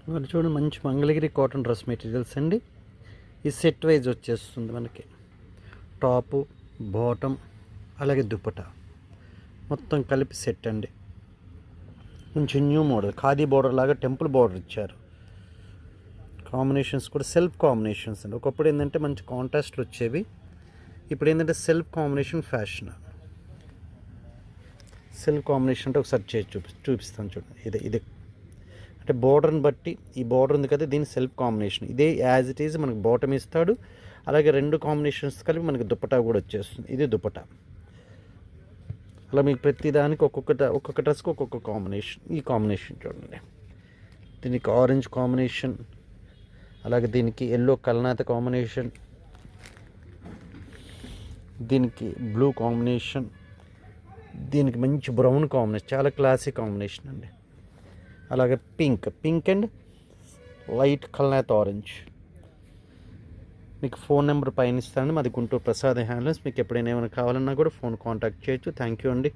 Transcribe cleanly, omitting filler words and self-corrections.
ఇవాళ చూడండి మంచి మంగళగిరి కాటన్ డ్రెస్ మెటీరియల్స్ అండి. ఈ సెట్ వైజ్ వచ్చేస్తుంది మనకి. టాపు, బాటమ్, అలాగే దుపట్టా మొత్తం కలిపి సెట్ అండి. కొంచెం న్యూ మోడల్ ఖాదీ బార్డర్ లాగా టెంపుల్ బార్డర్ ఇచ్చారు. కాంబినేషన్స్ కూడా సెల్ఫ్ కాంబినేషన్స్ అండి. ఒకప్పుడు ఏంటంటే మంచి కాంట్రాస్ట్లు వచ్చేవి, ఇప్పుడు ఏంటంటే self combination fashion. Self combination అంటే ఒకసారి చేసి చూపిస్తాను చూడండి. ఇదే అంటే బోర్డర్ని బట్టి ఈ బోర్డర్ ఉంది కదా, దీని సెల్ఫ్ కాంబినేషన్ ఇదే యాజ్ ఇట్ ఈజ్ మనకు బాటమ్ ఇస్తాడు. అలాగే రెండు కాంబినేషన్స్ కలిపి మనకి దుపట్టా కూడా వచ్చేస్తుంది. ఇది దుపట్టా. అలా మీకు ప్రతి దానికి ఒక్కొక్క డ్రెస్కి ఒక్కొక్క కాంబినేషన్. ఈ కాంబినేషన్ చూడండి, దీనికి ఆరెంజ్ కాంబినేషన్, అలాగే దీనికి ఎల్లో కల్నాత కాంబినేషన్, దీనికి బ్లూ కాంబినేషన్, దీనికి మంచి బ్రౌన్ కాంబినేషన్, చాలా క్లాసిక్ కాంబినేషన్ అండి. అలాగే పింక్ అండ్ లైట్ కల్నాత ఆరెంజ్. మీకు ఫోన్ నెంబర్ పైన ఇస్తాను, మాది గుంటూరు ప్రసాద్ హ్యాండ్లూమ్స్. మీకు ఎప్పుడైనా ఏమైనా కావాలన్నా కూడా ఫోన్ కాంటాక్ట్ చేయొచ్చు. థ్యాంక్ యూ అండి.